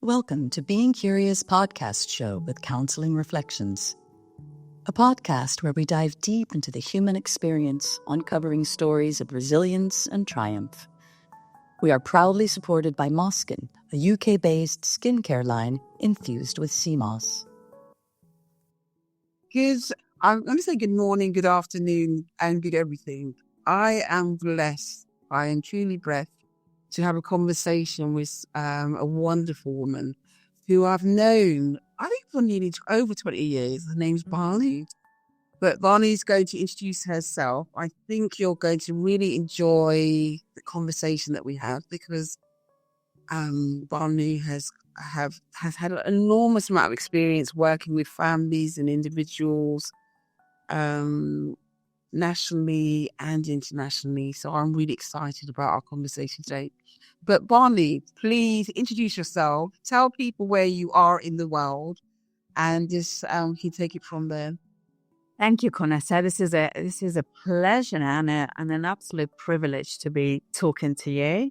Welcome to Being Curious podcast show with Counselling Reflections, a podcast where we dive deep into the human experience, uncovering stories of resilience and triumph. We are proudly supported by Moskin, a UK-based skincare line infused with sea moss. I'm going to say good morning, good afternoon, and good everything. I am blessed. I am truly blessed to have a conversation with a wonderful woman who I've known, I think, for nearly over 20 years. Her name's Baanu. But Baanu's going to introduce herself. I think you're going to really enjoy the conversation that we have because Baanu has had an enormous amount of experience working with families and individuals nationally and internationally. So I'm really excited about our conversation today. But Baanu, please introduce yourself. Tell people where you are in the world and just you take it from there. Thank you, Conessa. This is a pleasure and an absolute privilege to be talking to you.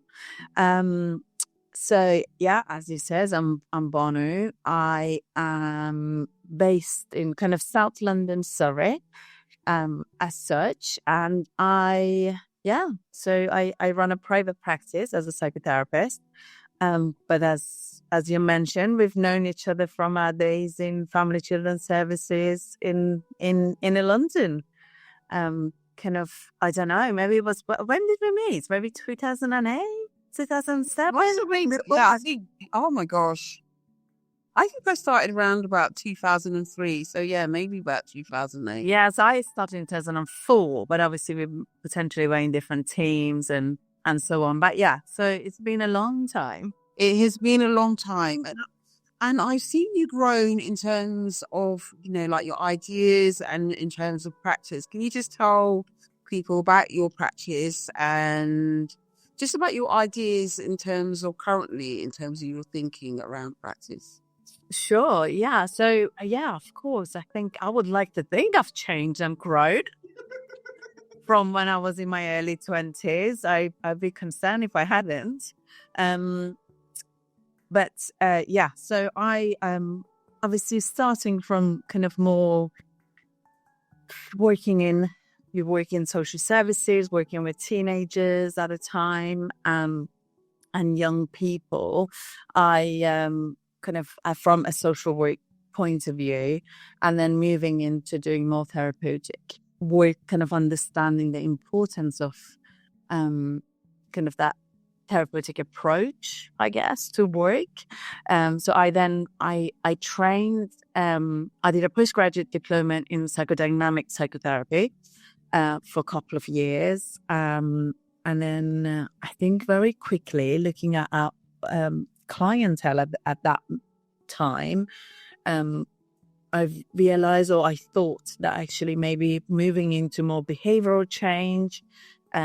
So yeah, as you says, I'm Baanu. I am based in kind of South London, Surrey, as such, and I run a private practice as a psychotherapist. But as you mentioned, we've known each other from our days in Family Children Services in London. Kind of, I don't know, maybe it was, when did we meet? Maybe 2008, 2007? Yeah, I think, oh my gosh. I think I started around about 2003. So yeah, maybe about 2008. Yeah, so I started in 2004, but obviously we potentially were in different teams and so on. But yeah, so it's been a long time. It has been a long time. And I've seen you grown in terms of, like your ideas and in terms of practice. Can you just tell people about your practice and just about your ideas in terms of your thinking around practice? Sure. Yeah. So, yeah, of course. I think I would like to think I've changed and grown from when I was in my early 20s. I'd be concerned if I hadn't. So I obviously starting from kind of more working in social services, working with teenagers at a time, and young people. I from a social work point of view, and then moving into doing more therapeutic work, kind of understanding the importance of kind of that therapeutic approach, I guess, to work. So I trained, I did a postgraduate diploma in psychodynamic psychotherapy for a couple of years. And then I think very quickly looking at our clientele at that time, I've realized, or I thought that actually maybe moving into more behavioral change,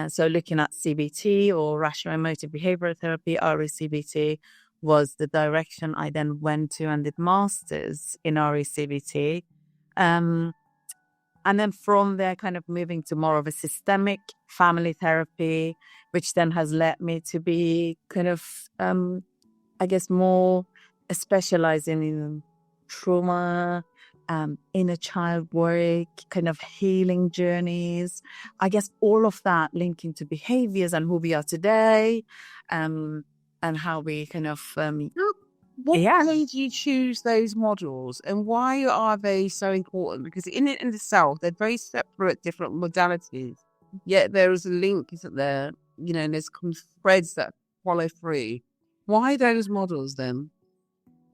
so looking at CBT or rational emotive behavioral therapy, RECBT, was the direction I then went to and did masters in RECBT. And then from there, kind of moving to more of a systemic family therapy, which then has led me to be kind of, I guess, more specializing in trauma, inner child work, kind of healing journeys. I guess all of that linking to behaviors and who we are today, and how we kind of... What made you choose those models and why are they so important? Because in itself, they're very separate, different modalities. Yet there is a link, isn't there? And there's threads that follow through. Why those models then?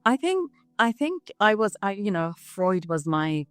I think Freud was my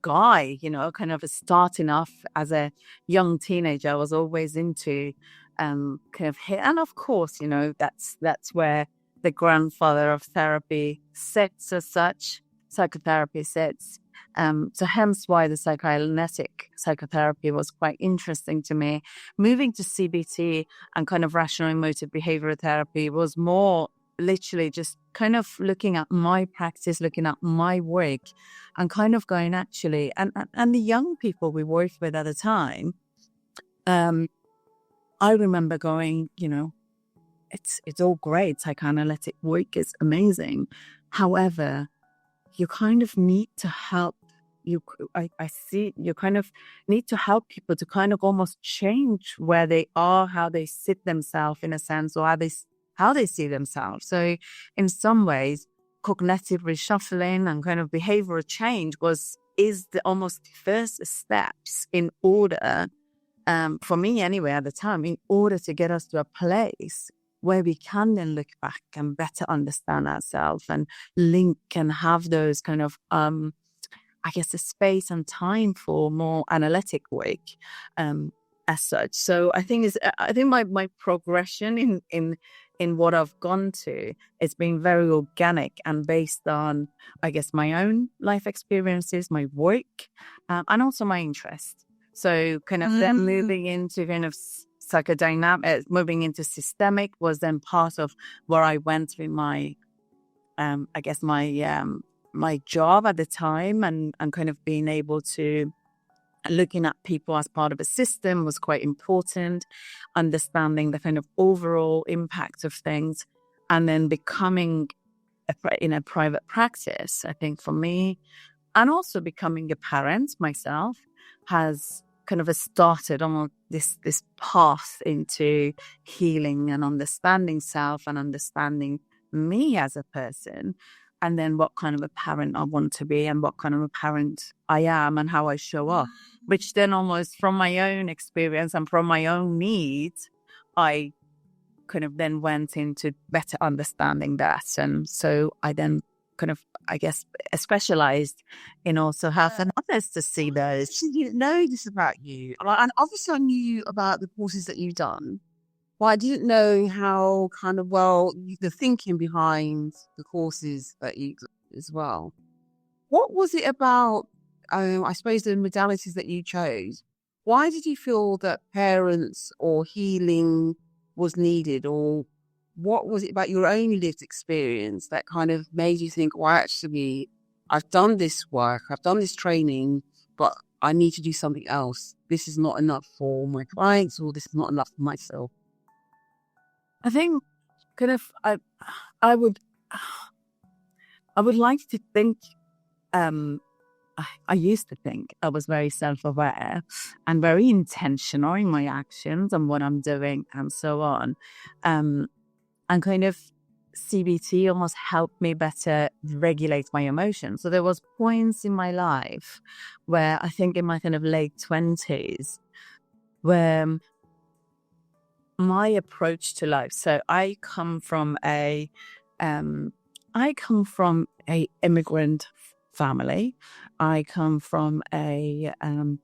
guy, kind of starting off as a young teenager. I was always into kind of hit. And of course, that's where the grandfather of therapy sits as such, psychotherapy sits. So hence why the psychoanalytic psychotherapy was quite interesting to me. Moving to CBT and kind of rational emotive behavioral therapy was more literally just kind of looking at my practice, looking at my work, and kind of going actually, and the young people we worked with at the time, I remember going, it's all great. Psychoanalytic work is amazing. However, you kind of need to help. I see you kind of need to help people to kind of almost change where they are, how they sit themselves in a sense, or how they see themselves. So in some ways, cognitive reshuffling and kind of behavioral change is the almost first steps in order, for me anyway at the time, in order to get us to a place where we can then look back and better understand ourselves and link and have those kind of, I guess, the space and time for more analytic work, as such. So I think my progression in what I've gone to, it's been very organic and based on, I guess, my own life experiences, my work, and also my interest. So kind of then moving into kind of psychodynamic, moving into systemic was then part of where I went through my, I guess, my job at the time, and kind of being able to looking at people as part of a system was quite important, understanding the kind of overall impact of things, and then becoming in a private practice, I think for me, and also becoming a parent myself, has kind of started on this path into healing and understanding self and understanding me as a person, and then what kind of a parent I want to be and what kind of a parent I am and how I show up, which then almost from my own experience and from my own needs, I kind of then went into better understanding that. And so I then kind of, I guess, specialized in also helping others to see those. I didn't know this about you. And obviously I knew about the courses that you've done, but I didn't know how kind of the thinking behind the courses that you as well. What was it about, I suppose, the modalities that you chose? Why did you feel that parents or healing was needed, or what was it about your own lived experience that kind of made you think, well, actually, I've done this work, I've done this training, but I need to do something else. This is not enough for my clients, or this is not enough for myself. I think kind of I would like to think, I used to think I was very self-aware and very intentional in my actions and what I'm doing and so on. And kind of CBT almost helped me better regulate my emotions. So there was points in my life where I think in my kind of late 20s where my approach to life. So I come from a immigrant family. I come from a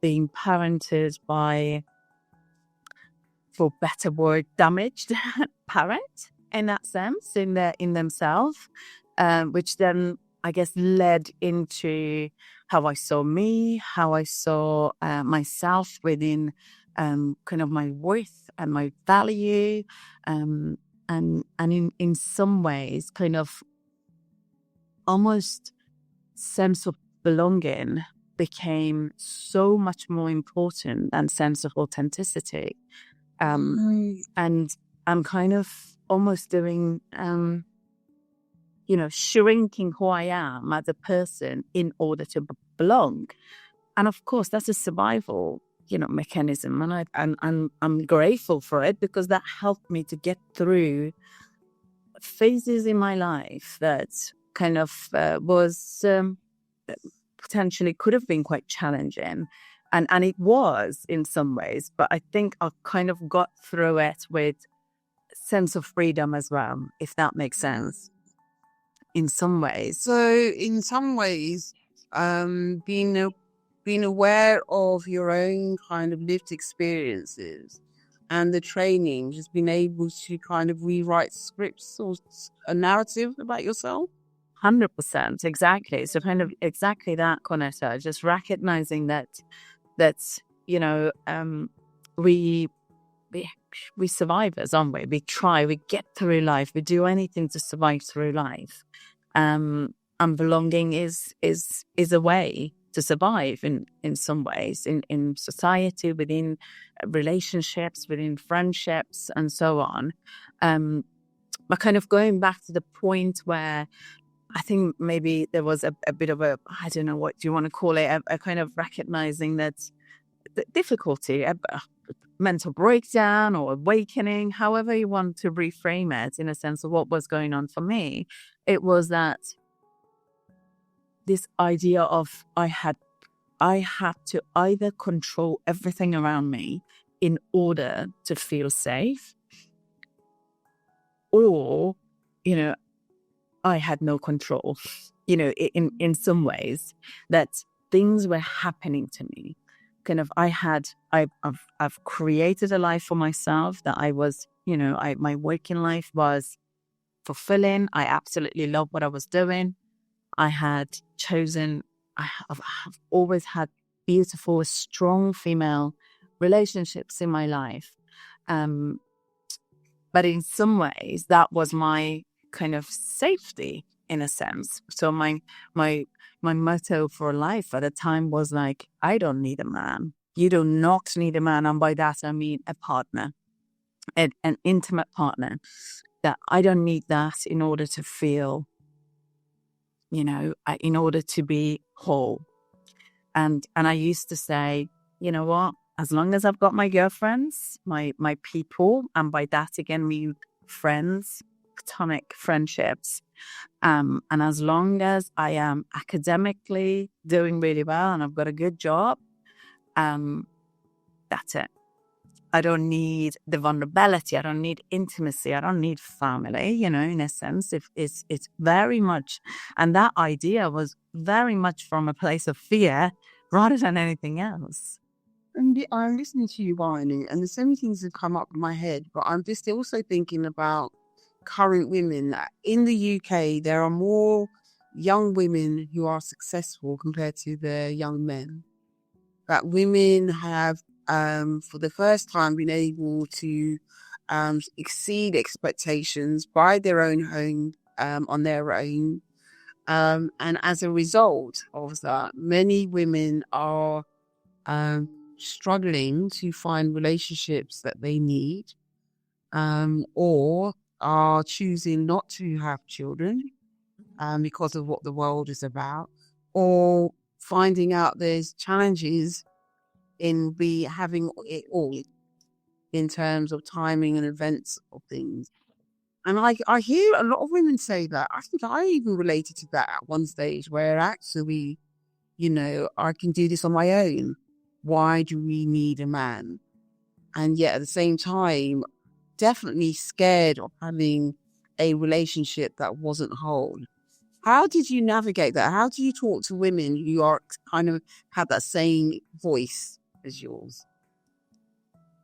being parented by, for better word, damaged parent in that sense, in themselves, which then I guess led into how I saw me, how I saw myself within kind of my worth and my value, and in some ways kind of almost sense of belonging became so much more important than sense of authenticity. And I'm kind of almost doing, shrinking who I am as a person in order to belong. And of course, that's a survival, mechanism. And I'm grateful for it, because that helped me to get through phases in my life that kind of was potentially could have been quite challenging. And it was in some ways, but I think I kind of got through it with sense of freedom as well, if that makes sense, in some ways. So in some ways, being aware of your own kind of lived experiences and the training, just being able to kind of rewrite scripts or a narrative about yourself. 100%, exactly. So kind of exactly that, Conetta, just recognizing that we survivors, aren't we? We try, we get through life, we do anything to survive through life. And belonging is a way to survive in some ways, in society, within relationships, within friendships, and so on. kind of going back to the point where I think maybe there was a bit of a, I don't know, what do you want to call it, a kind of recognizing that the difficulty, a mental breakdown or awakening, however you want to reframe it, in a sense of what was going on for me. It was that this idea of I had to either control everything around me in order to feel safe, or, I had no control, in some ways, that things were happening to me. Kind of, I've created a life for myself that I was, my working life was fulfilling. I absolutely loved what I was doing. I had chosen, I've always had beautiful, strong female relationships in my life. But in some ways, that was my kind of safety, in a sense. So my motto for life at the time was like, I don't need a man. You do not need a man. And by that, I mean a partner, an intimate partner. That I don't need that in order to feel, in order to be whole. And I used to say, you know what? As long as I've got my girlfriends, my people, and by that again mean friends, platonic friendships, and as long as I am academically doing really well and I've got a good job, that's it. I don't need the vulnerability. I don't need intimacy. I don't need family, in a sense. It's very much, and that idea was very much from a place of fear rather than anything else. And I'm listening to you, Baanu, and there's so many things that come up in my head, but I'm just also thinking about current women. In the UK, there are more young women who are successful compared to the young men. That women have, for the first time, been able to exceed expectations, buy their own home on their own. And as a result of that, many women are struggling to find relationships that they need, or are choosing not to have children because of what the world is about, or finding out there's challenges in having it all in terms of timing and events of things. And I hear a lot of women say that. I think I even related to that at one stage, where actually, I can do this on my own. Why do we need a man? And yet at the same time, definitely scared of having a relationship that wasn't whole. How did you navigate that? How do you talk to women who are kind of have that same voice as yours?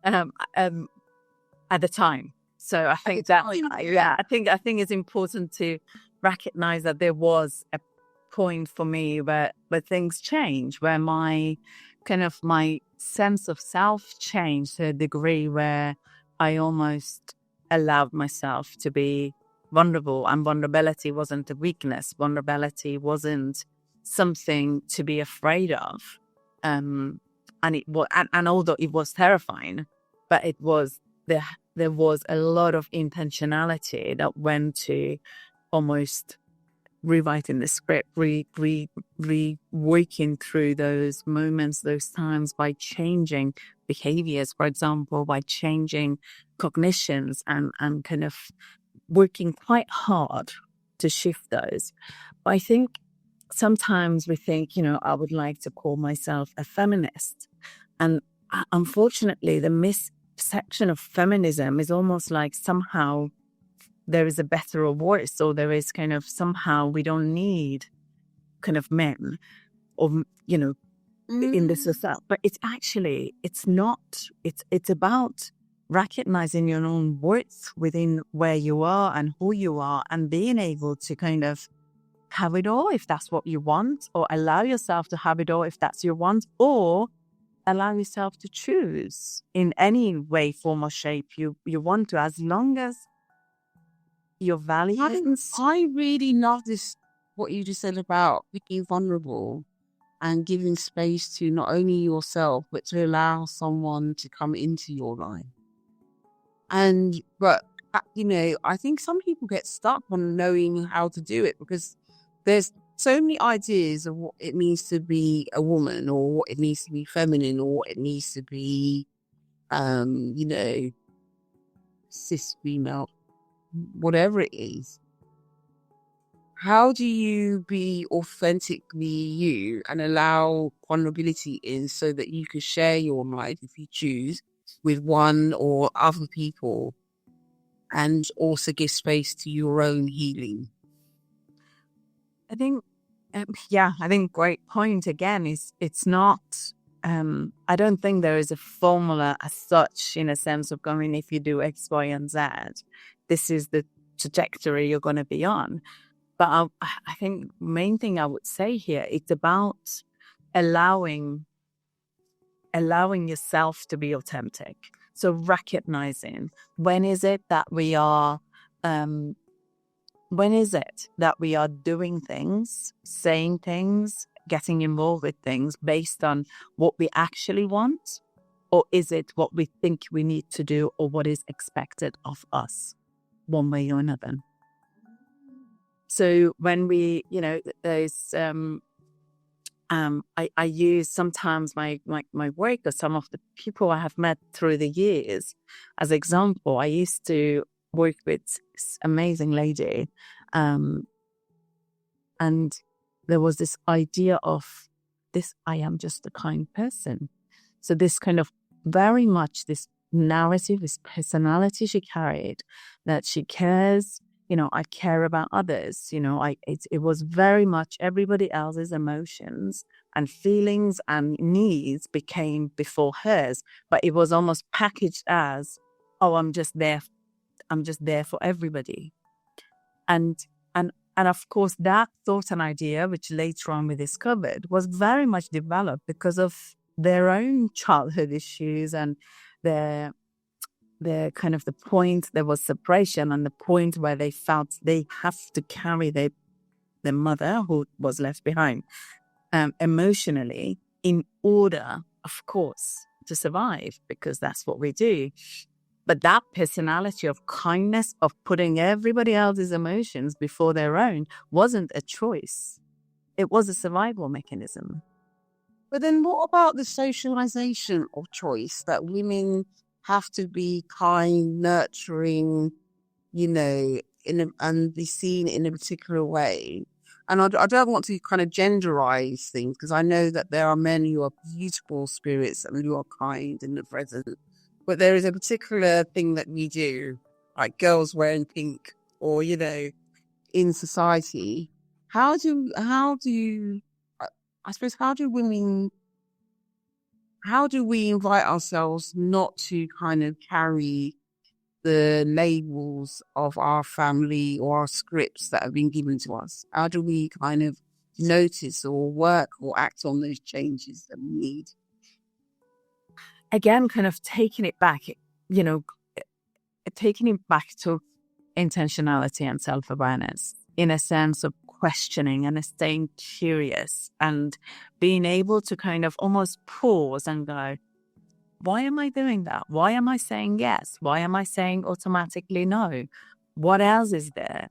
At the time. So I think I think it's important to recognize that there was a point for me where things changed, where my sense of self changed to a degree where I almost allowed myself to be vulnerable, and vulnerability wasn't a weakness. Vulnerability wasn't something to be afraid of. And it was, and although it was terrifying, but it was there was a lot of intentionality that went to almost rewriting the script, working through those moments, those times, by changing behaviors, for example, by changing cognitions, and kind of working quite hard to shift those. But I think sometimes we think, I would like to call myself a feminist. And unfortunately, the misperception of feminism is almost like somehow there is a better or worse, or there is kind of somehow we don't need kind of men, or, in the society. But it's not. It's about recognizing your own worth within where you are and who you are, and being able to kind of have it all if that's what you want, or allow yourself to have it all if that's your want, or allow yourself to choose in any way, form, or shape you want to, as long as your values. I really love this, what you just said about being vulnerable and giving space to not only yourself, but to allow someone to come into your life. But I think some people get stuck on knowing how to do it because there's so many ideas of what it means to be a woman, or what it means to be feminine, or what it means to be, cis female, whatever it is. How do you be authentically you and allow vulnerability in so that you can share your life, if you choose, with one or other people, and also give space to your own healing? I think, I think great point again is it's not, I don't think there is a formula as such in a sense of going, if you do X, Y, and Z, this is the trajectory you're going to be on. But I think main thing I would say here, it's about allowing yourself to be authentic. So recognizing when is it that we are doing things, saying things, getting involved with things based on what we actually want, or is it what we think we need to do, or what is expected of us, one way or another? So when we, there's, I use sometimes my work or some of the people I have met through the years as example. I used to work with this amazing lady, and there was this idea of this, I am just a kind person. So this kind of very much this narrative, this personality she carried, that she cares, I care about others, it was very much everybody else's emotions and feelings and needs became before hers, but it was almost packaged as, oh, I'm just there for everybody. And of course that thought and idea, which later on we discovered, was very much developed because of their own childhood issues and their kind of the point there was separation, and the point where they felt they have to carry their mother who was left behind emotionally in order, of course, to survive, because that's what we do. But that personality of kindness, of putting everybody else's emotions before their own, wasn't a choice. It was a survival mechanism. But then what about the socialization of choice, that women have to be kind, nurturing, and be seen in a particular way? And I don't want to kind of genderize things, because I know that there are men who are beautiful spirits and who are kind in the present. But there is a particular thing that we do, like girls wearing pink, or, in society. How do we invite ourselves not to kind of carry the labels of our family or our scripts that have been given to us? How do we kind of notice or work or act on those changes that we need? Again, kind of taking it back to intentionality and self-awareness, in a sense of questioning and staying curious and being able to kind of almost pause and go, why am I doing that? Why am I saying yes? Why am I saying automatically no? What else is there?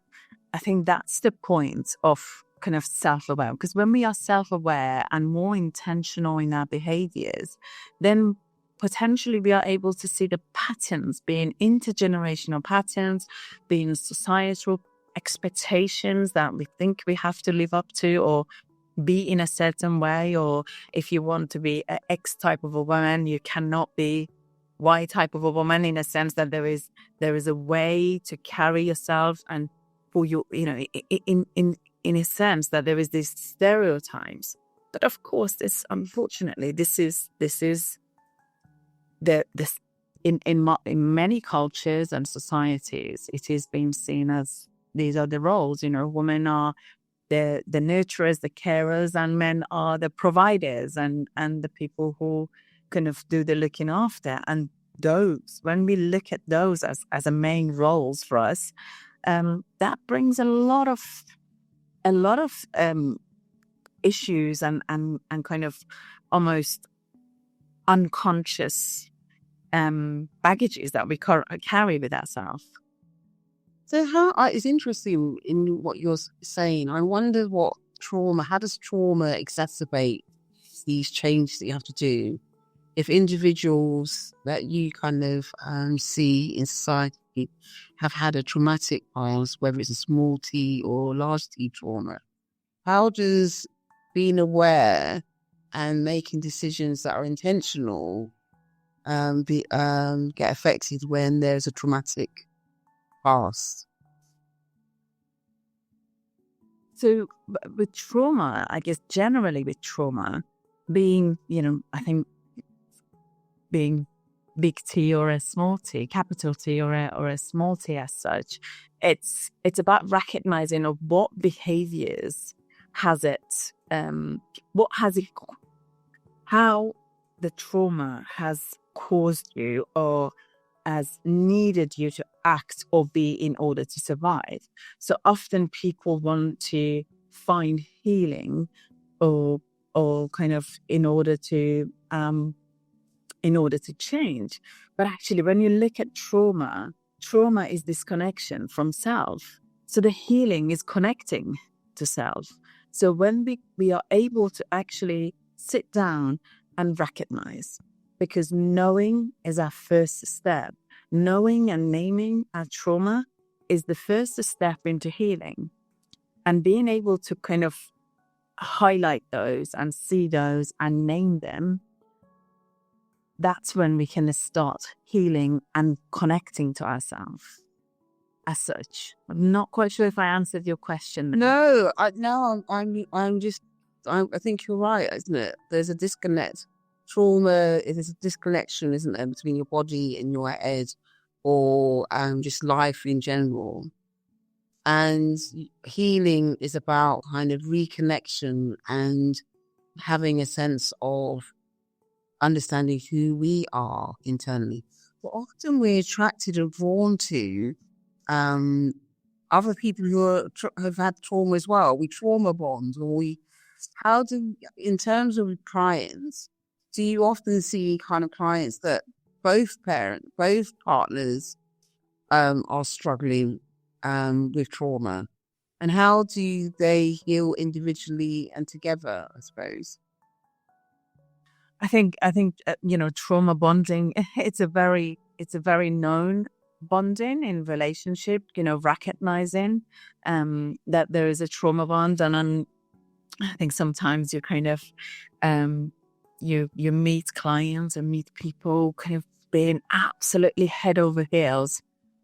I think that's the point of kind of self-aware, because when we are self-aware and more intentional in our behaviors, then potentially we are able to see the patterns, being intergenerational patterns, being societal expectations that we think we have to live up to or be in a certain way. Or if you want to be an X type of a woman, you cannot be Y type of a woman, in a sense that there is a way to carry yourself, and for you, in a sense that there is these stereotypes. But of course, unfortunately, this is in many cultures and societies, it is being seen as these are the roles. Women are the nurturers, the carers, and men are the providers and the people who kind of do the looking after. And those, when we look at those as a main roles for us, that brings a lot of issues and kind of almost unconscious baggages that we carry with ourselves. So it's interesting in what you're saying. I wonder how does trauma exacerbate these changes that you have to do? If individuals that you kind of see in society have had a traumatic past, whether it's a small T or large T trauma, how does being aware and making decisions that are intentional get affected when there's a traumatic past? So with trauma, I guess generally with trauma, being, I think being big T or a small T, capital T or a small T as such, it's about recognizing of what behaviors has it, how the trauma has caused you or has needed you to act or be in order to survive. So often people want to find healing or kind of in order to change. But actually, when you look at trauma is disconnection from self. So the healing is connecting to self. So when we are able to actually sit down and recognize, because knowing is our first step. Knowing and naming our trauma is the first step into healing. And being able to kind of highlight those and see those and name them, that's when we can start healing and connecting to ourselves as such. I'm not quite sure if I answered your question. No, I think you're right, isn't it? There's a disconnect. Trauma is a disconnection, isn't there, between your body and your head, or just life in general. And healing is about kind of reconnection and having a sense of understanding who we are internally. But often we're attracted and drawn to other people who have had trauma as well. We trauma bond, in terms of clients, do you often see kind of clients that both partners are struggling with trauma? And how do they heal individually and together, I suppose? I think trauma bonding, it's a very known bonding in relationship, recognizing that there is a trauma bond. And I think sometimes you kind of you meet clients and meet people kind of being absolutely head over heels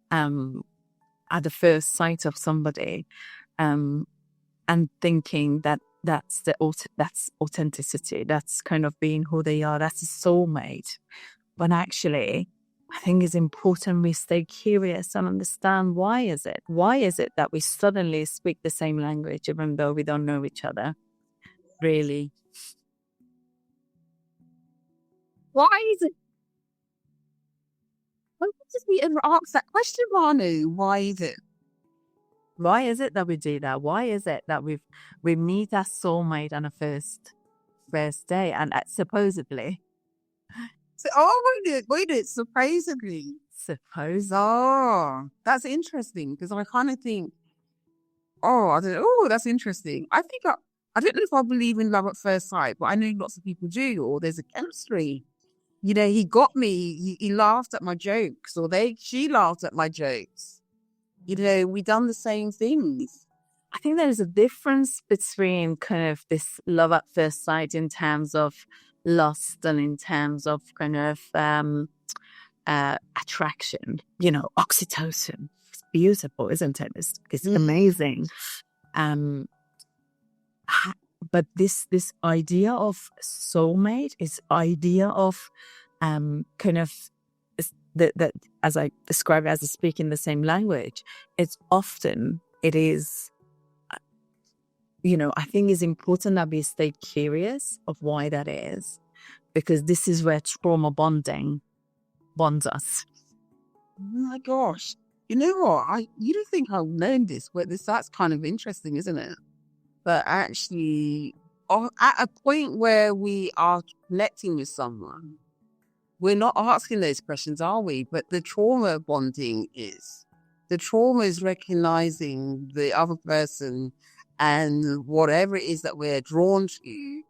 at the first sight of somebody, and thinking that's authenticity, that's kind of being who they are, that's a soulmate. But actually, I think it's important we stay curious and understand why is it that we suddenly speak the same language even though we don't know each other, really. Why is it? Why did we ever ask that question, Baanu? Why is it? Why is it that we do that? Why is it that we meet our soulmate on a first day and supposedly? So, wait it, supposedly. Suppose. That's interesting, because I kind of think, that's interesting. I think I don't know if I believe in love at first sight, but I know lots of people do, or there's a chemistry. He got me, he laughed at my jokes, or she laughed at my jokes. We done the same things. I think there's a difference between kind of this love at first sight in terms of lust and in terms of kind of attraction. Oxytocin. It's beautiful, isn't it? It's amazing. But this idea of soulmate is idea of kind of that as I describe it as speaking the same language. It is I think it's important that we stay curious of why that is, because this is where trauma bonding bonds us. Oh my gosh. You know what? You don't think I'll learn this, but that's kind of interesting, isn't it? But actually, at a point where we are connecting with someone, we're not asking those questions, are we? But the trauma bonding is. The trauma is recognizing the other person and whatever it is that we're drawn to,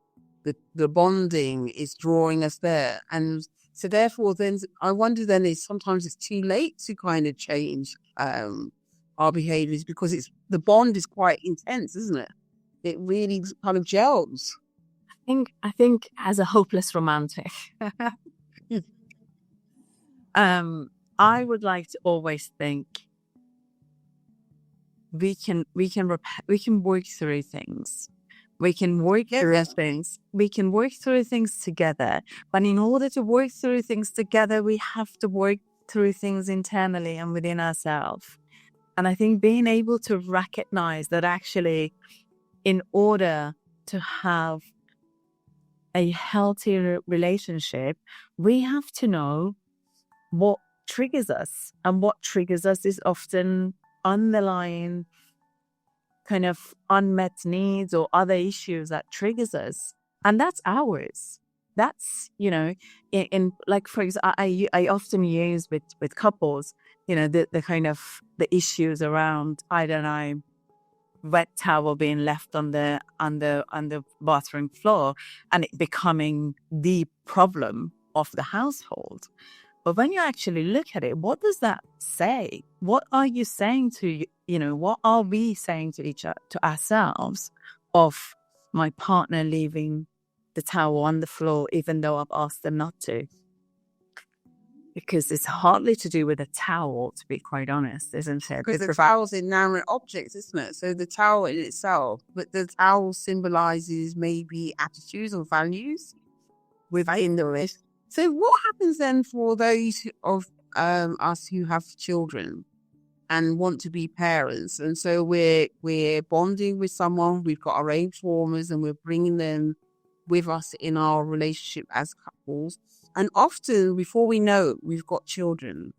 the bonding is drawing us there. And so therefore then I wonder then is sometimes it's too late to kind of change our behaviors, because the bond is quite intense, isn't it? It really kind of gels. I think as a hopeless romantic, I would like to always think we can work through things. We can work through things. We can work through things together. But in order to work through things together, we have to work through things internally and within ourselves. And I think being able to recognize that actually, in order to have a healthy relationship, we have to know what triggers us. And what triggers us is often underlying kind of unmet needs or other issues that triggers us. And that's ours. That's, in like, for example, I often use with couples, the kind of the issues around, I don't know, wet towel being left on the bathroom floor and it becoming the problem of the household. But when you actually look at it, what does that say? What are you saying to, what are we saying to ourselves of my partner leaving the towel on the floor, even though I've asked them not to? Because it's hardly to do with a towel, to be quite honest, isn't it? Because the towel's inanimate objects, isn't it? So the towel in itself, but the towel symbolizes maybe attitudes or values within the list. So what happens then for those of us who have children and want to be parents? And so we're bonding with someone, we've got our own traumas and we're bringing them with us in our relationship as couples. And often, before we know it, we've got children.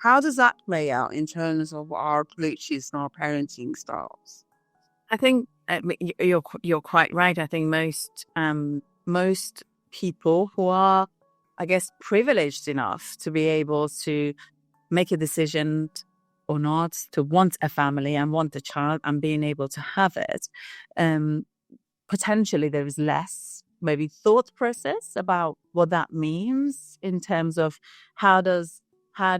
How does that play out in terms of our approaches and our parenting styles? I think you're quite right. I think most people who are, I guess, privileged enough to be able to make a decision or not to want a family and want a child and being able to have it, potentially there is less maybe thought process about what that means in terms of how does our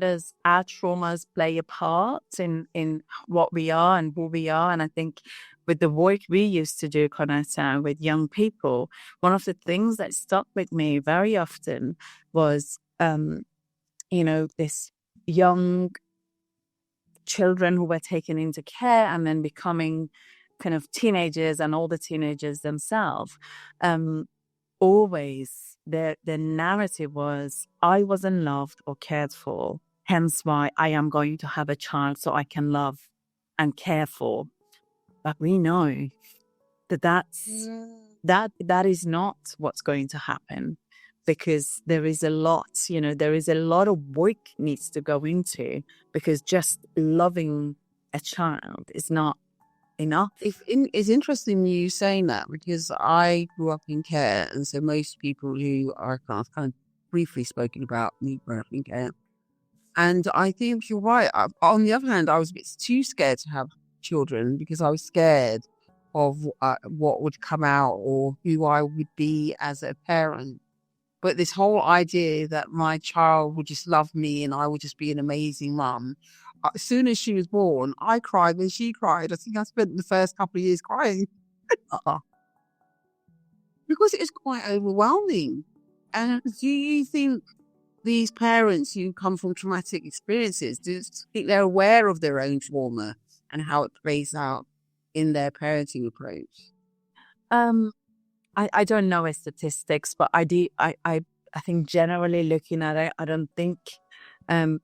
traumas play a part in what we are and who we are. And I think with the work we used to do, Conetta, with young people, one of the things that stuck with me very often was, this young children who were taken into care and then becoming kind of teenagers and older teenagers themselves. Always the narrative was, I wasn't loved or cared for, hence why I am going to have a child so I can love and care for. But we know that is not what's going to happen, because there is a lot of work needs to go into, because just loving a child is not enough. It's interesting you saying that, because I grew up in care, and so most people who are kind of briefly spoken about me grew up in care. And I think you're right. On the other hand, I was a bit too scared to have children because I was scared of what would come out or who I would be as a parent. But this whole idea that my child would just love me and I would just be an amazing mum. As soon as she was born, I cried when she cried. I think I spent the first couple of years crying. Because it was quite overwhelming. And do you think these parents who come from traumatic experiences, do you think they're aware of their own trauma and how it plays out in their parenting approach? I don't know statistics, but I think generally looking at it, I don't think kind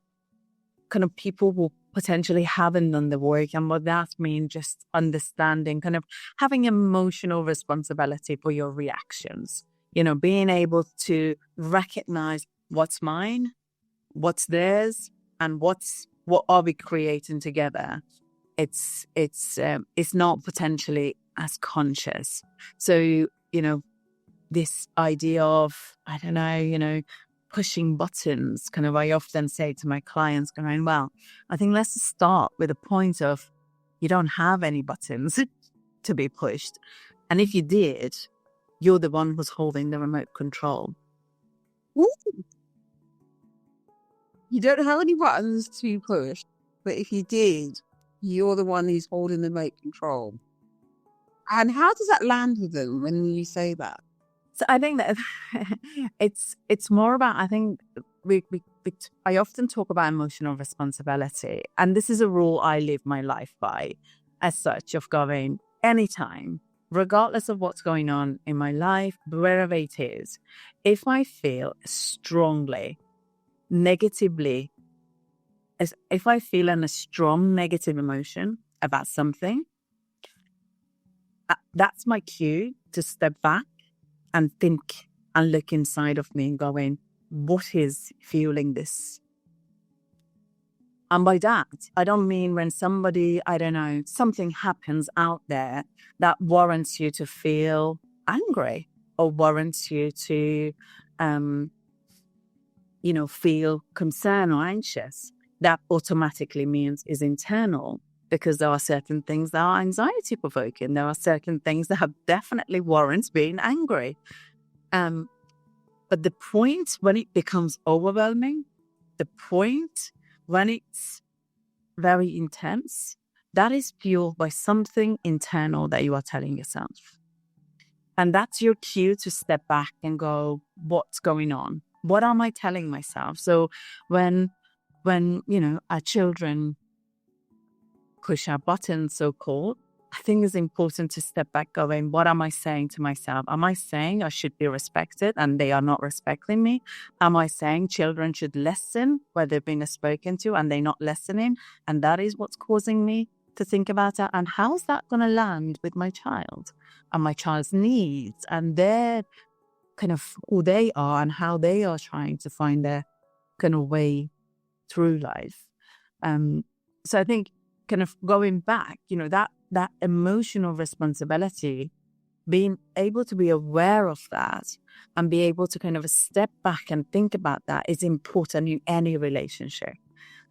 of people who potentially haven't done the work, and what that means, just understanding, kind of having emotional responsibility for your reactions, being able to recognize what's mine, what's theirs, and what are we creating together. It's not potentially as conscious. So, this idea of, I don't know, pushing buttons. Kind of, I often say to my clients, going, well, I think let's start with a point of you don't have any buttons to be pushed. And if you did, you're the one who's holding the remote control. Ooh. You don't have any buttons to push, but if you did, you're the one who's holding the remote control. And how does that land with them when you say that? So I think that it's more about, I think I often talk about emotional responsibility. And this is a rule I live my life by as such, of going anytime, regardless of what's going on in my life, wherever it is, if I feel strongly, negatively, if I feel a strong negative emotion about something, that's my cue to step back and think and look inside of me and going, what is fueling this? And by that, I don't mean when somebody, I don't know, something happens out there that warrants you to feel angry or warrants you to, feel concerned or anxious. That automatically means is internal, because there are certain things that are anxiety provoking. There are certain things that have definitely warrants being angry. But the point when it becomes overwhelming, the point when it's very intense, that is fueled by something internal that you are telling yourself. And that's your cue to step back and go, what's going on? What am I telling myself? So when our children push our buttons, so-called, I think it's important to step back going, what am I saying to myself? Am I saying I should be respected and they are not respecting me? Am I saying children should listen where they've been spoken to and they're not listening? And that is what's causing me to think about that. And how's that going to land with my child and my child's needs and their kind of who they are and how they are trying to find their kind of way through life. So I think kind of going back, that emotional responsibility, being able to be aware of that and be able to kind of step back and think about that is important in any relationship.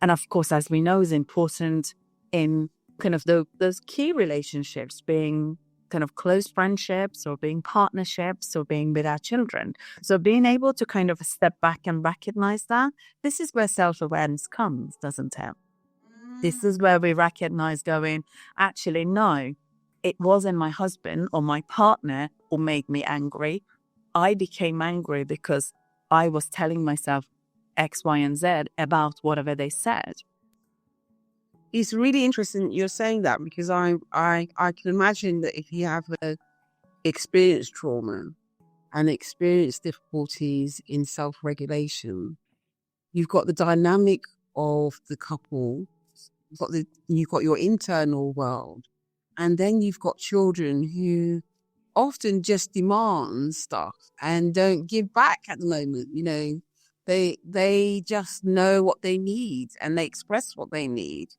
And of course, as we know, is important in kind of those key relationships, being kind of close friendships or being partnerships or being with our children. So being able to kind of step back and recognize that, this is where self-awareness comes, doesn't it? This is where we recognize going, actually, no, it wasn't my husband or my partner who made me angry. I became angry because I was telling myself X, Y, and Z about whatever they said. It's really interesting you're saying that, because I can imagine that if you have experienced trauma and experienced difficulties in self-regulation, you've got the dynamic of the couple, you've got your internal world, and then you've got children who often just demand stuff and don't give back at the moment. They just know what they need and they express what they need.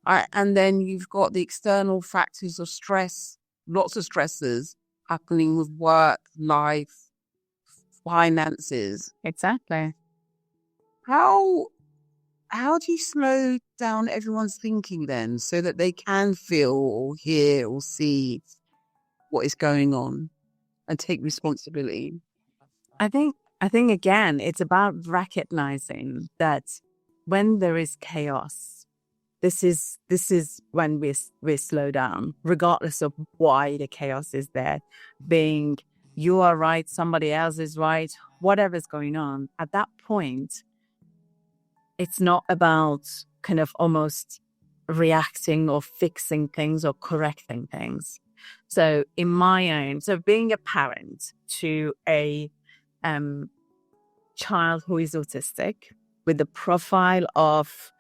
And then you've got the external factors of stress, lots of stresses happening with work, life, finances. Exactly. How do you slow down everyone's thinking then so that they can feel or hear or see what is going on and take responsibility? I think again, it's about recognizing that when there is chaos, this is when we slow down, regardless of why the chaos is there. Being you are right, somebody else is right, whatever's going on. At that point, it's not about kind of almost reacting or fixing things or correcting things. So being a parent to a child who is autistic with the profile of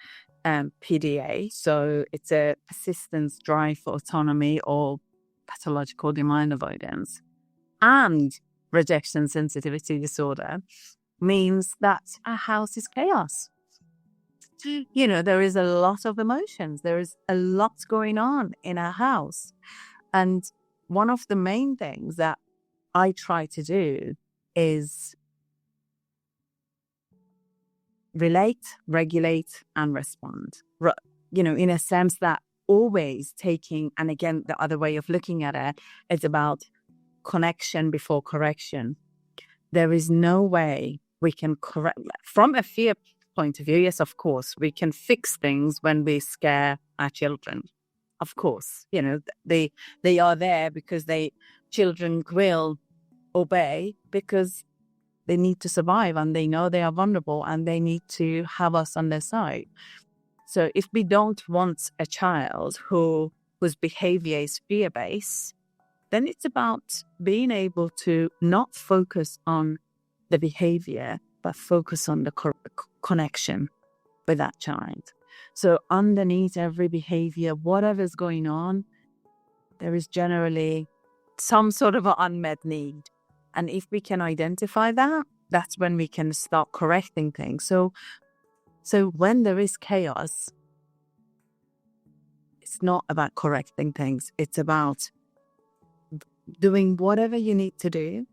PDA, so it's a persistence drive for autonomy or pathological demand avoidance, and rejection sensitivity disorder, means that our house is chaos. There is a lot of emotions. There is a lot going on in our house. And one of the main things that I try to do is relate, regulate, and respond. In a sense that always taking, and again, the other way of looking at it is about connection before correction. There is no way we can correct, from a fear point of view. Yes, of course, we can fix things when we scare our children. Of course, they are there because children will obey because they need to survive and they know they are vulnerable and they need to have us on their side. So if we don't want a child whose behavior is fear-based, then it's about being able to not focus on the behavior, but focus on the connection with that child. So underneath every behavior, whatever's going on, there is generally some sort of an unmet need. And if we can identify that, that's when we can start correcting things. So when there is chaos, it's not about correcting things. It's about doing whatever you need to do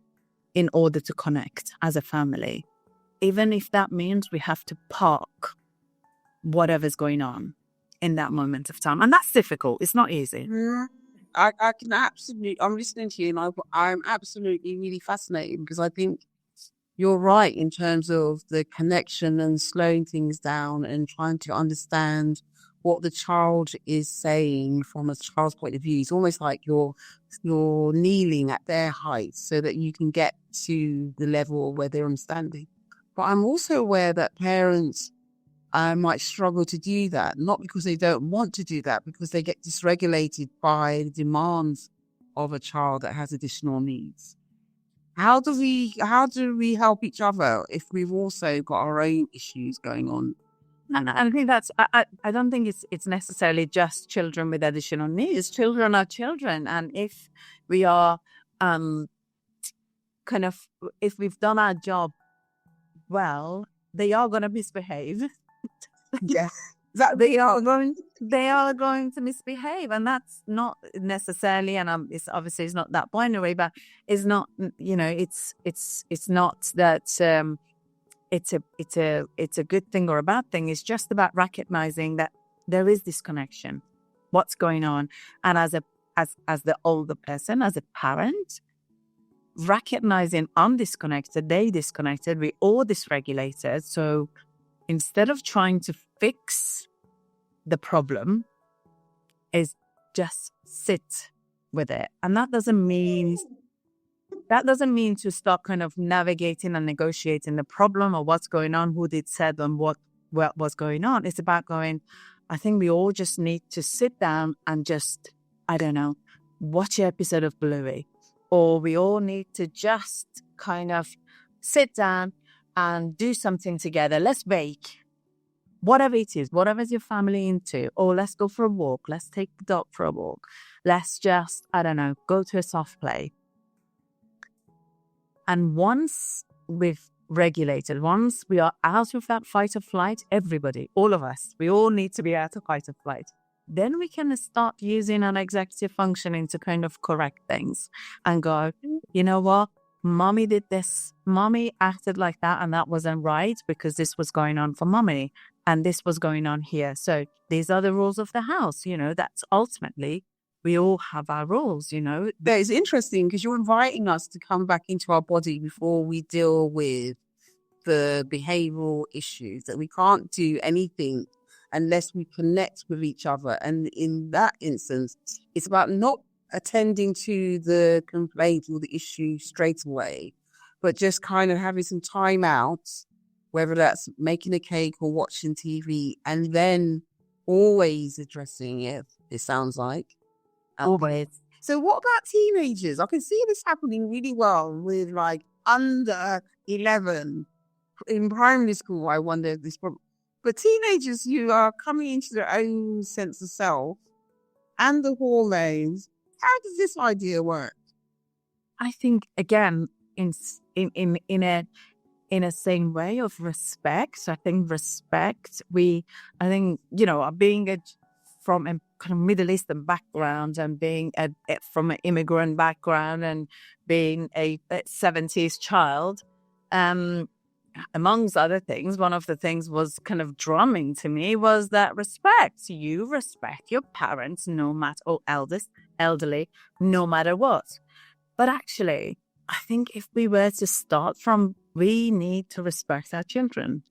in order to connect as a family, even if that means we have to park whatever's going on in that moment of time. And that's difficult. It's not easy. I can absolutely, I'm listening to you and I'm absolutely really fascinated because I think you're right in terms of the connection and slowing things down and trying to understand what the child is saying from a child's point of view. It's almost like you're kneeling at their height so that you can get to the level where they're understanding. But I'm also aware that parents might struggle to do that, not because they don't want to do that, because they get dysregulated by the demands of a child that has additional needs. How do we help each other if we've also got our own issues going on? And I think that's, I don't think it's necessarily just children with additional needs. Children are children. And if we are if we've done our job well, they are going to misbehave. Yes. They are going to misbehave, and that's not necessarily, and it's obviously it's not that binary, but it's not, it's not that it's a good thing or a bad thing. It's just about recognizing that there is this connection, what's going on, and as the older person, as a parent, recognizing I'm disconnected, they disconnected, we all dysregulated. So instead of trying to fix the problem, is just sit with it. And that doesn't mean to stop kind of navigating and negotiating the problem or what's going on, who did said and what was going on. It's about going, I think we all just need to sit down and just, I don't know, watch an episode of Bluey. Or we all need to just kind of sit down and do something together. Let's bake. Whatever it is, whatever's your family into. Or let's go for a walk. Let's take the dog for a walk. Let's just, I don't know, go to a soft play. And once we've regulated, once we are out of that fight or flight, everybody, all of us, we all need to be out of fight or flight. Then we can start using an executive functioning to kind of correct things and go, you know what? Mommy did this. Mommy acted like that, and that wasn't right because this was going on for mommy and this was going on here. So these are the rules of the house. That's ultimately, we all have our rules, That is interesting because you're inviting us to come back into our body before we deal with the behavioral issues, that we can't do anything unless we connect with each other. And in that instance, it's about not attending to the complaint or the issue straight away, but just kind of having some time out, whether that's making a cake or watching TV, and then always addressing it sounds like. Always. So what about teenagers? I can see this happening really well with like under 11 in primary school. I wonder if this problem. But teenagers who are coming into their own sense of self and the hormones, how does this idea work? I think, again, in a same way of respect. I think respect, being from a kind of Middle Eastern background and being from an immigrant background and being a 70s child, amongst other things, one of the things was kind of drumming to me was that respect. You respect your parents, no matter, or elderly, no matter what. But actually, I think if we were to start from, we need to respect our children.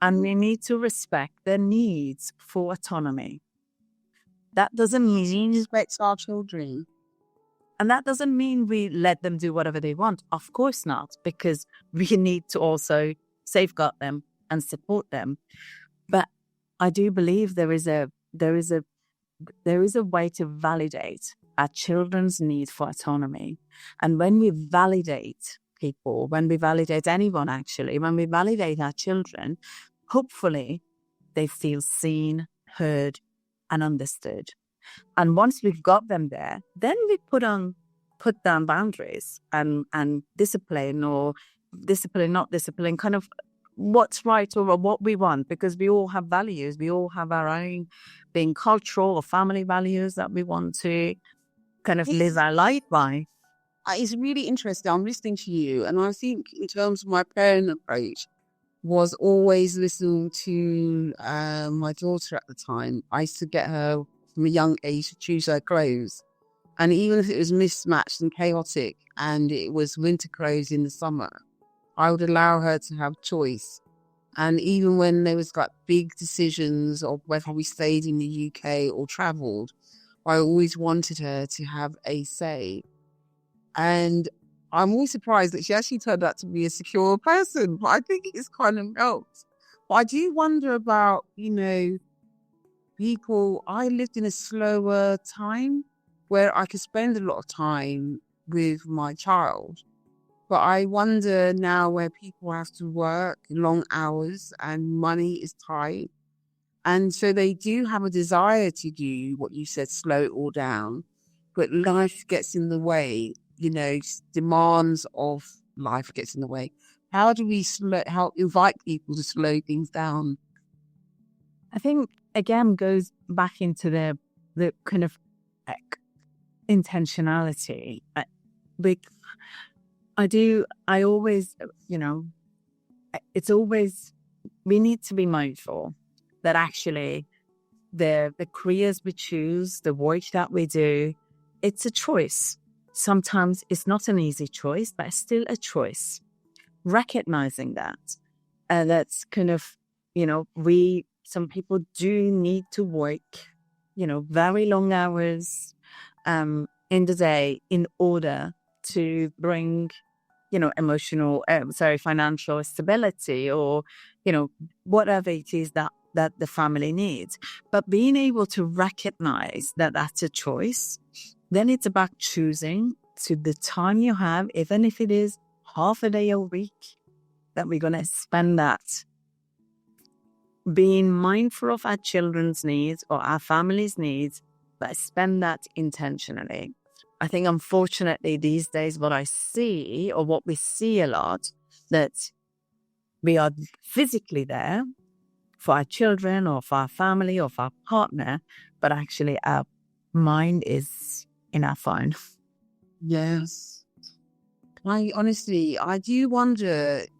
And we need to respect their needs for autonomy. That doesn't mean Respect our children. And that doesn't mean we let them do whatever they want. Of course not, because we need to also safeguard them and support them. But I do believe there is a way to validate our children's need for autonomy. And when we validate people, when we validate anyone actually, when we validate our children, hopefully they feel seen, heard, and understood. And once we've got them there, then we put down boundaries and discipline, or discipline, not discipline, kind of what's right or what we want, because we all have values. We all have our own, being cultural or family values that we want to kind of live our life by. It's really interesting. I'm listening to you, and I think in terms of my parent approach was always listening to my daughter at the time. I used to get her from a young age to choose her clothes. And even if it was mismatched and chaotic and it was winter clothes in the summer, I would allow her to have choice. And even when there was like big decisions of whether we stayed in the UK or travelled, I always wanted her to have a say. And I'm always surprised that she actually turned out to be a secure person. But I think it's kind of helped. But I do wonder about, people. I lived in a slower time where I could spend a lot of time with my child. But I wonder now where people have to work long hours and money is tight. And so they do have a desire to do what you said, slow it all down. But life gets in the way, demands of life gets in the way. How do we invite people to slow things down? I think, again, goes back into the kind of intentionality. I always, it's always, we need to be mindful that actually the careers we choose, the work that we do, it's a choice. Sometimes it's not an easy choice, but it's still a choice. Recognizing that, that's kind of, some people do need to work, very long hours in the day in order to bring, financial stability, or, whatever it is that the family needs. But being able to recognize that that's a choice, then it's about choosing to the time you have, even if it is half a day a week, that we're going to spend that being mindful of our children's needs or our family's needs, but spend that intentionally. I think, unfortunately, these days, what I see, or what we see a lot, that we are physically there for our children or for our family or for our partner, but actually our mind is in our phone. Yes. I do wonder, I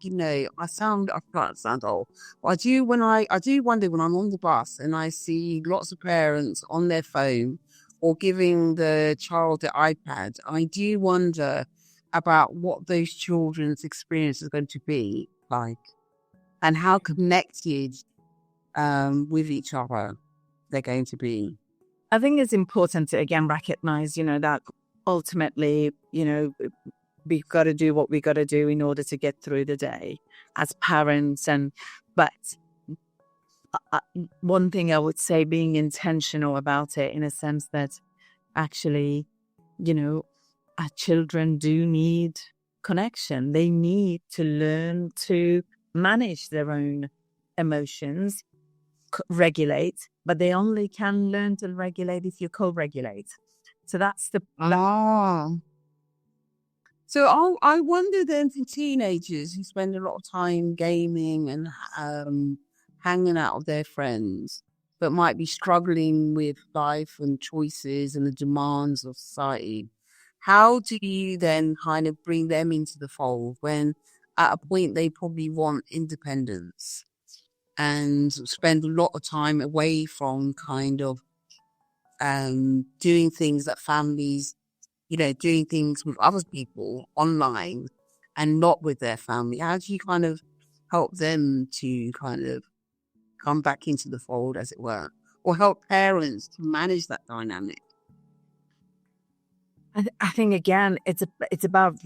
can't sound old, but I do wonder when I'm on the bus and I see lots of parents on their phone or giving the child the iPad. I do wonder about what those children's experience is going to be like and how connected with each other they're going to be. I think it's important to, again, recognize, that ultimately, we've got to do what we got to do in order to get through the day as parents. But one thing I would say, being intentional about it, in a sense that actually, our children do need connection. They need to learn to manage their own emotions, regulate, but they only can learn to regulate if you co-regulate. So that's the... So I wonder then, for teenagers who spend a lot of time gaming and hanging out with their friends, but might be struggling with life and choices and the demands of society, how do you then kind of bring them into the fold when at a point they probably want independence and spend a lot of time away from kind of doing things that families, doing things with other people online and not with their family. How do you kind of help them to kind of come back into the fold, as it were, or help parents to manage that dynamic? I think again, it's about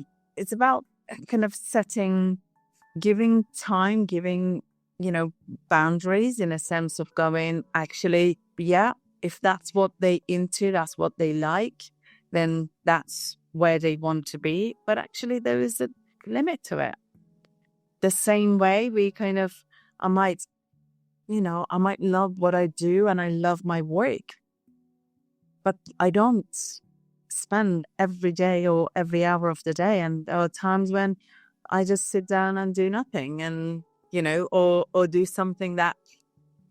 kind of giving time, giving boundaries, in a sense of going, actually, yeah, if that's what they into, that's what they like, then that's where they want to be. But actually, there is a limit to it. The same way we kind of, I might love what I do and I love my work, but I don't spend every day or every hour of the day. And there are times when I just sit down and do nothing, and or do something that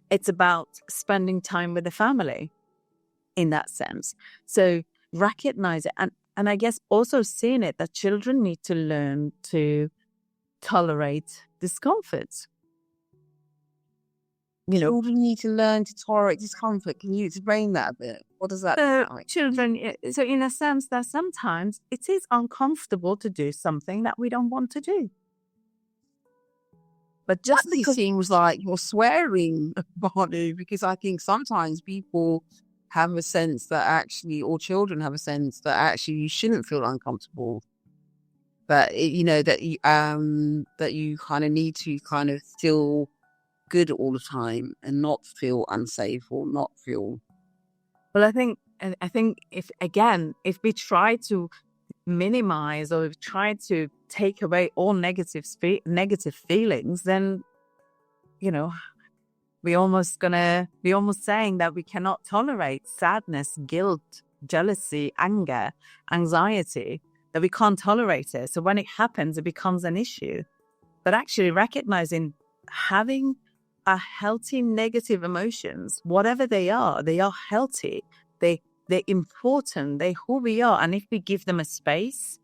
it's about spending time with the family in that sense. So recognize it, and I guess also seeing it that children need to learn to tolerate discomfort. Children need to learn to tolerate discomfort. Can you explain that a bit? What does that mean? Like? Children, so in a sense that sometimes it is uncomfortable to do something that we don't want to do. But just that because seems like you're swearing, Baanu, because I think sometimes people have a sense that actually, or children have a sense that actually you shouldn't feel uncomfortable. But that you kind of need to kind of feel good all the time and not feel unsafe or not feel. Well, I think if we try to minimize or try to take away all negative feelings, then we're almost saying that we cannot tolerate sadness, guilt, jealousy, anger, anxiety, that we can't tolerate it. So when it happens, it becomes an issue. But actually recognizing having a healthy negative emotions, whatever they are healthy. They're important. They're who we are. And if we give them a space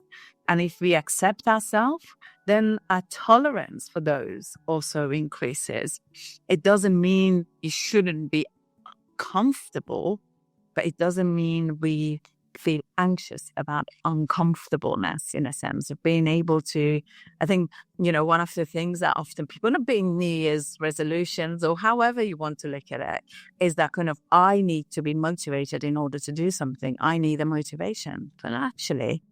and if we accept ourselves, then our tolerance for those also increases. It doesn't mean you shouldn't be comfortable, but it doesn't mean we feel anxious about uncomfortableness, in a sense of being able to. I think, one of the things that often people, not being New Year's resolutions or however you want to look at it, is that kind of, I need to be motivated in order to do something. I need a motivation. But actually,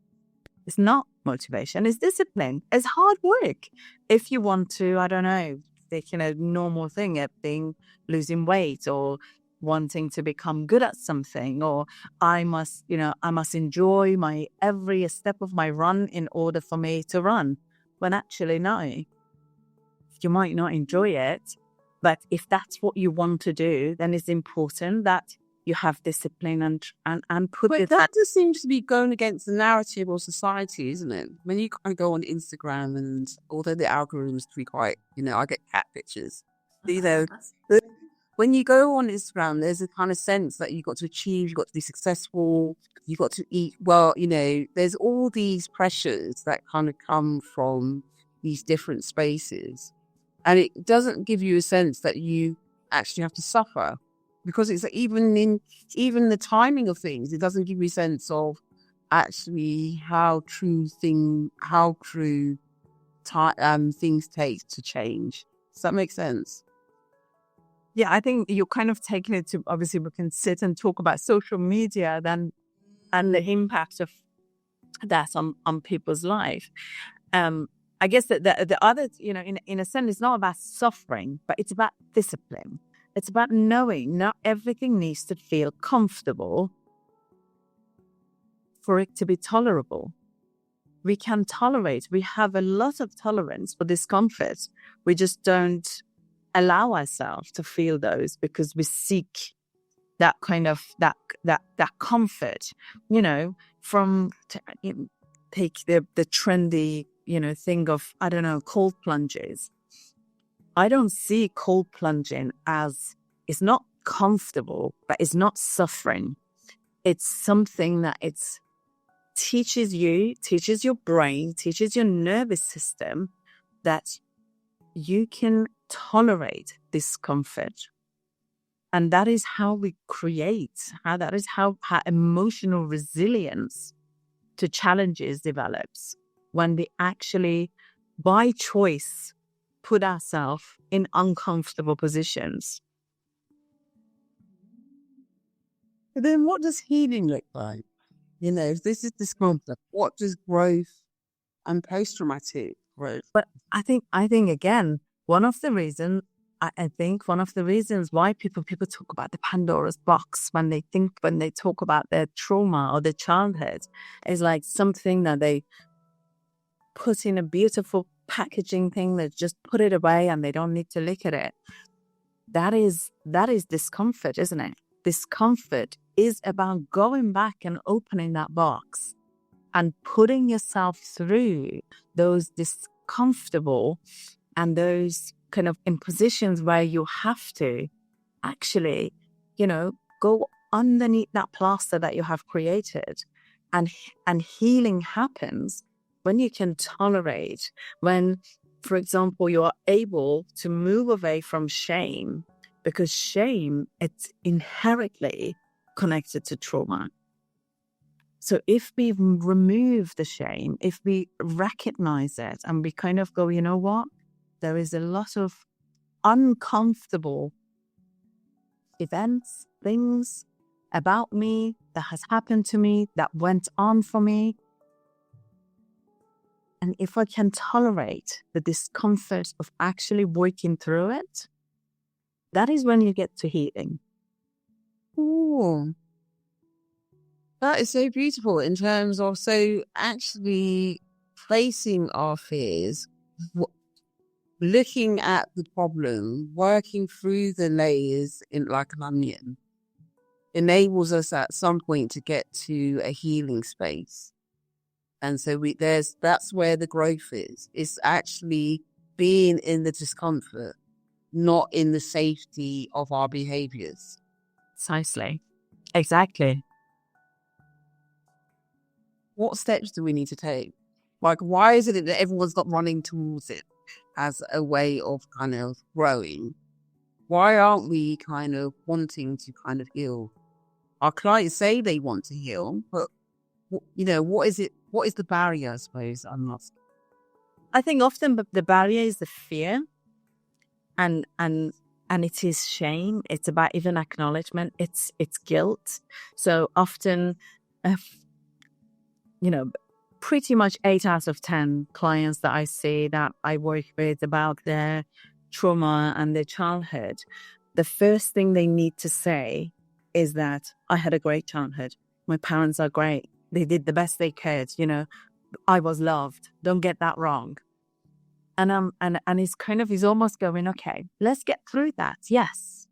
it's not motivation, it's discipline. It's hard work. If you want to, I don't know, taking a normal thing at being losing weight or wanting to become good at something, or I must enjoy my every step of my run in order for me to run. When actually, no, you might not enjoy it, but if that's what you want to do, then it's important that you have discipline and put it. But that just seems to be going against the narrative of society, isn't it? When you kind of go on Instagram, and although the algorithms can be quite, I get cat pictures, when you go on Instagram, there's a kind of sense that you've got to achieve, you've got to be successful, you've got to eat well, there's all these pressures that kind of come from these different spaces. And it doesn't give you a sense that you actually have to suffer, because it's even the timing of things, it doesn't give you a sense of actually how true things take to change. Does that make sense? Yeah, I think you're kind of taking it to, obviously we can sit and talk about social media then and the impact of that on people's life. I guess that the other, in a sense, it's not about suffering, but it's about discipline. It's about knowing not everything needs to feel comfortable for it to be tolerable. We can tolerate. We have a lot of tolerance for discomfort. We just don't allow ourselves to feel those because we seek that kind of that comfort, from take the trendy, thing of, I don't know, cold plunges. I don't see cold plunging as, it's not comfortable, but it's not suffering. It's something that teaches your brain, teaches your nervous system that you can tolerate discomfort. And that is how we create, that is how emotional resilience to challenges develops, when we actually, by choice, put ourselves in uncomfortable positions. Then what does healing look like? If this is discomfort, what does growth and post-traumatic growth? But I think again, one of the reasons why people talk about the Pandora's box when they talk about their trauma or their childhood is like something that they put in a beautiful packaging thing, they just put it away and they don't need to look at it. That is discomfort, isn't it? Discomfort is about going back and opening that box and putting yourself through those discomfortable and those kind of in positions where you have to actually, go underneath that plaster that you have created. And healing happens when you can tolerate, when, for example, you are able to move away from shame, because shame, it's inherently connected to trauma. So if we remove the shame, if we recognize it and we kind of go, you know what, there is a lot of uncomfortable events, things about me that has happened to me, that went on for me. And if I can tolerate the discomfort of actually working through it, that is when you get to healing. Ooh. That is so beautiful in terms of actually placing our fears, looking at the problem, working through the layers in like an onion, enables us at some point to get to a healing space. And so that's where the growth is. It's actually being in the discomfort, not in the safety of our behaviors. Precisely. Exactly. What steps do we need to take? Like, why is it that everyone's not running towards it as a way of kind of growing? Why aren't we kind of wanting to kind of heal? Our clients say they want to heal, but what is it? What is the barrier, I suppose? I'm asking. I think often the barrier is the fear, and it is shame. It's about even acknowledgement. It's guilt. So often, pretty much 8 out of 10 clients that I see that I work with about their trauma and their childhood, the first thing they need to say is that I had a great childhood. My parents are great. They did the best they could. I was loved. Don't get that wrong. And it's kind of, he's almost going, okay, let's get through that. Yes,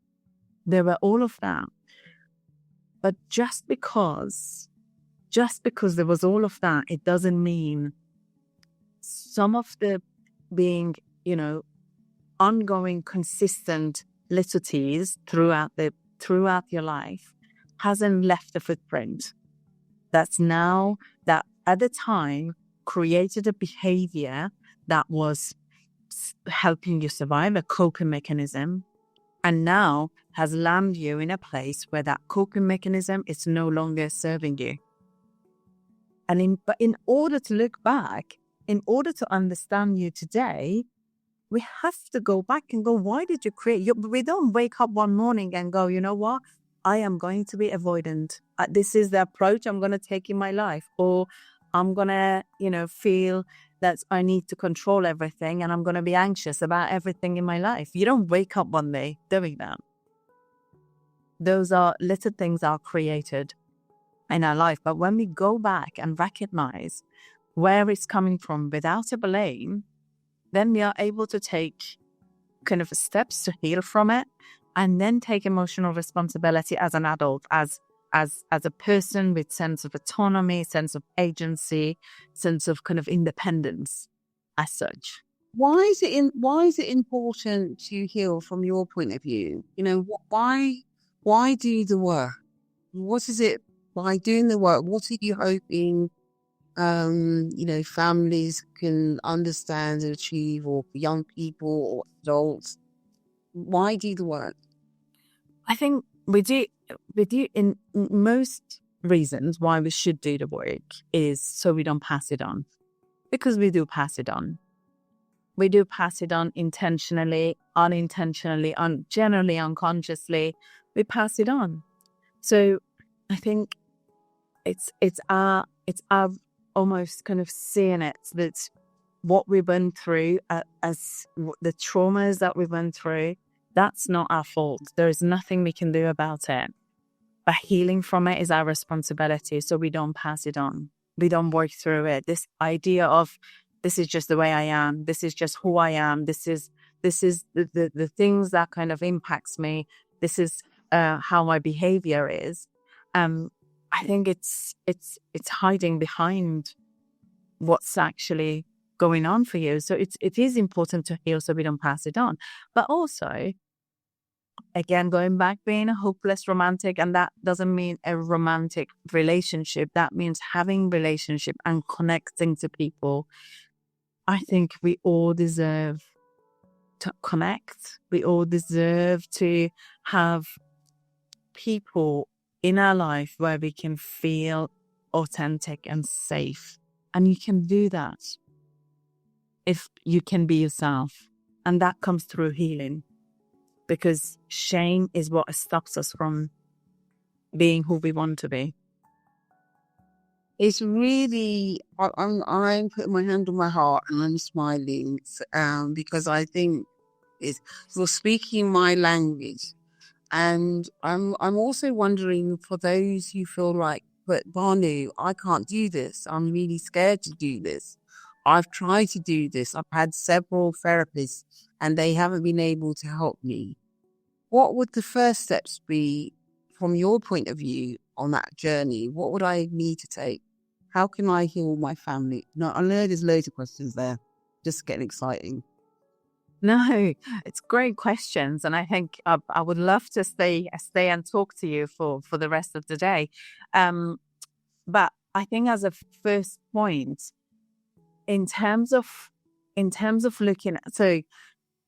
there were all of that. But just because there was all of that, it doesn't mean some of the being, ongoing, consistent literacies throughout your life hasn't left a footprint. That's now, that at the time created a behavior that was helping you survive, a coping mechanism, and now has landed you in a place where that coping mechanism is no longer serving you. But in order to look back, in order to understand you today, we have to go back and go, why did you create? We don't wake up one morning and go, you know what? I am going to be avoidant. This is the approach I'm going to take in my life. Or I'm going to, feel that I need to control everything and I'm going to be anxious about everything in my life. You don't wake up one day doing that. Those are little things are created in our life. But when we go back and recognize where it's coming from without a blame, then we are able to take kind of steps to heal from it, and then take emotional responsibility as an adult, as a person with sense of autonomy, sense of agency, sense of kind of independence as such. Why is it important to heal from your point of view? Why do the work? What is it by doing the work? What are you hoping families can understand and achieve, or for young people or adults? Why do the work? I think we do in most reasons why we should do the work is so we don't pass it on, because we do pass it on. We do pass it on intentionally, unintentionally, generally unconsciously. We pass it on. So I think it's our almost kind of seeing it, that what we went through as the traumas that we went through, that's not our fault. There is nothing we can do about it. But healing from it is our responsibility, so we don't pass it on. We don't work through it. This idea of this is just the way I am, this is just who I am, this is the things that kind of impacts me, this is how my behavior is. I think it's hiding behind what's actually going on for you. So it is important to heal so we don't pass it on. But also, again, going back, being a hopeless romantic, and that doesn't mean a romantic relationship. That means having relationship and connecting to people. I think we all deserve to connect. We all deserve to have people in our life where we can feel authentic and safe. And you can do that if you can be yourself. And that comes through healing, because shame is what stops us from being who we want to be. It's really, I'm putting my hand on my heart and I'm smiling because I think you're speaking my language. And I'm also wondering, for those who feel like, but Baanu, I can't do this. I'm really scared to do this. I've tried to do this. I've had several therapists and they haven't been able to help me. What would the first steps be from your point of view on that journey? What would I need to take? How can I heal my family? No, I know there's loads of questions there. Just getting exciting. No, it's great questions. And I think I would love to stay and talk to you for the rest of the day. But I think as a first point, in terms of looking at, so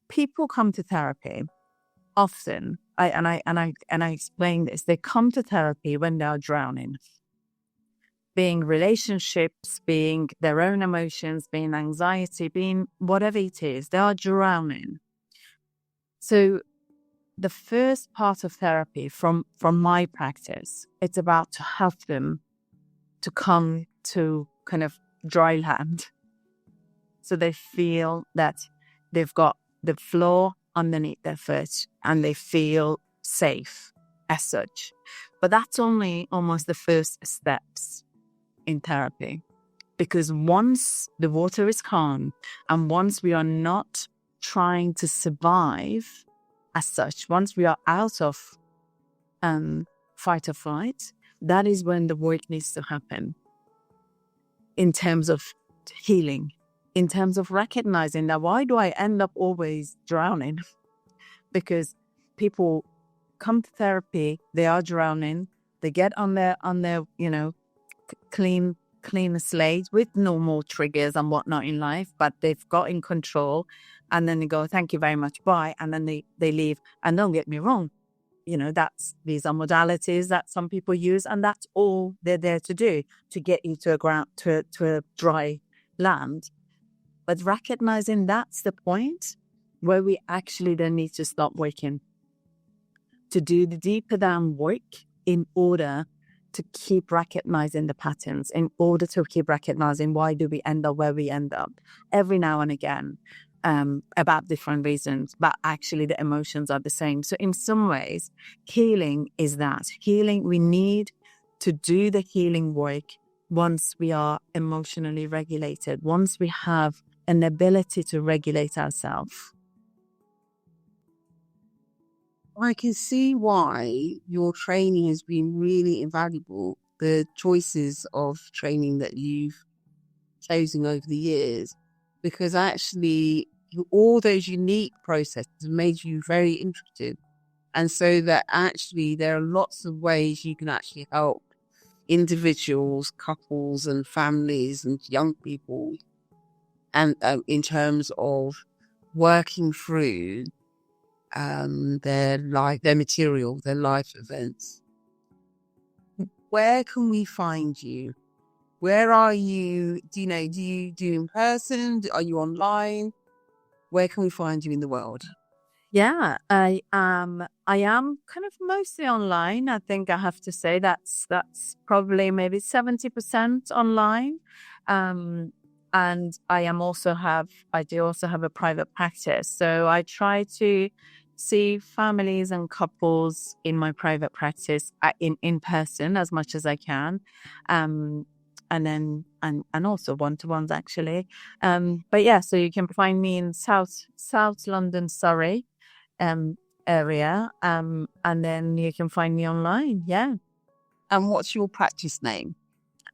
people come to therapy often, I explain this, they come to therapy when they're drowning. Being relationships, being their own emotions, being anxiety, being whatever it is, they are drowning. So the first part of therapy from my practice, it's about to help them to come to kind of dry land. So they feel that they've got the floor underneath their foot and they feel safe as such. But that's only almost the first steps in therapy, because once the water is calm and once we are not trying to survive as such, once we are out of fight or flight, that is when the work needs to happen in terms of healing, in terms of recognizing that why do I end up always drowning? Because people come to therapy, they are drowning, they get on their clean slate with normal triggers and whatnot in life, but they've got in control, and then they go, thank you very much, bye, and then they leave. And don't get me wrong, these are modalities that some people use, and that's all they're there to do, to get you to a dry land. But recognizing that's the point where we actually then need to stop working, to do the deeper down work in order to keep recognizing the patterns, in order to keep recognizing why do we end up where we end up every now and again, about different reasons, but actually the emotions are the same. So in some ways, healing is that. Healing, we need to do the healing work once we are emotionally regulated, once we have an ability to regulate ourselves. I can see why your training has been really invaluable. The choices of training that you've chosen over the years, because actually all those unique processes made you very interested. And so that actually there are lots of ways you can actually help individuals, couples and families and young people, and in terms of working through their material, their life events. Where can we find you? Where are you? Do you do in person? Are you online? Where can we find you in the world? Yeah, I am kind of mostly online. I think I have to say that's probably maybe 70% online. And I do also have a private practice. So I try to see families and couples in my private practice in person as much as I can. And then and also one-to-ones actually. But yeah, so you can find me in South London, Surrey area. And then you can find me online. Yeah. And what's your practice name?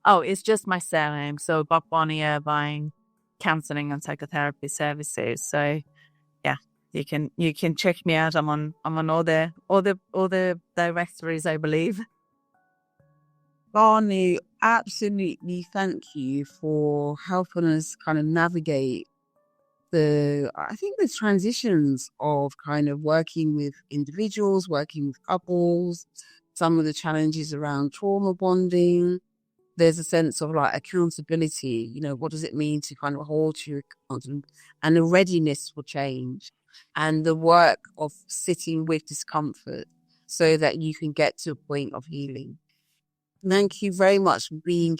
Oh, it's just my surname. So Baanu Irvine Counselling and Psychotherapy Services. So yeah, you can check me out. I'm on all the directories, I believe. Baanu, absolutely thank you for helping us kind of navigate the transitions of kind of working with individuals, working with couples, some of the challenges around trauma bonding. There's a sense of like accountability, what does it mean to kind of hold to your account, and the readiness for change and the work of sitting with discomfort so that you can get to a point of healing. Thank you very much for being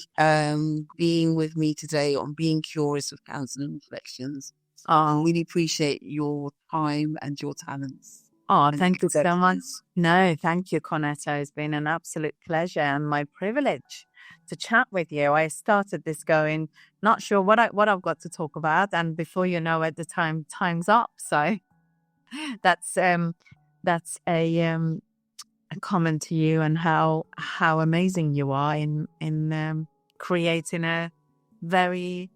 with me today on Being Curious with Counselling Reflections. I really appreciate your time and your talents. Oh, thank you so much. No, thank you, Cornetta. It's been an absolute pleasure and my privilege to chat with you. I started this going, not sure what I've got to talk about, and before you know it, the time's up. So that's a comment to you and how amazing you are in creating a very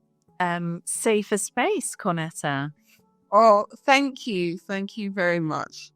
safer space, Cornetta. Oh, thank you very much.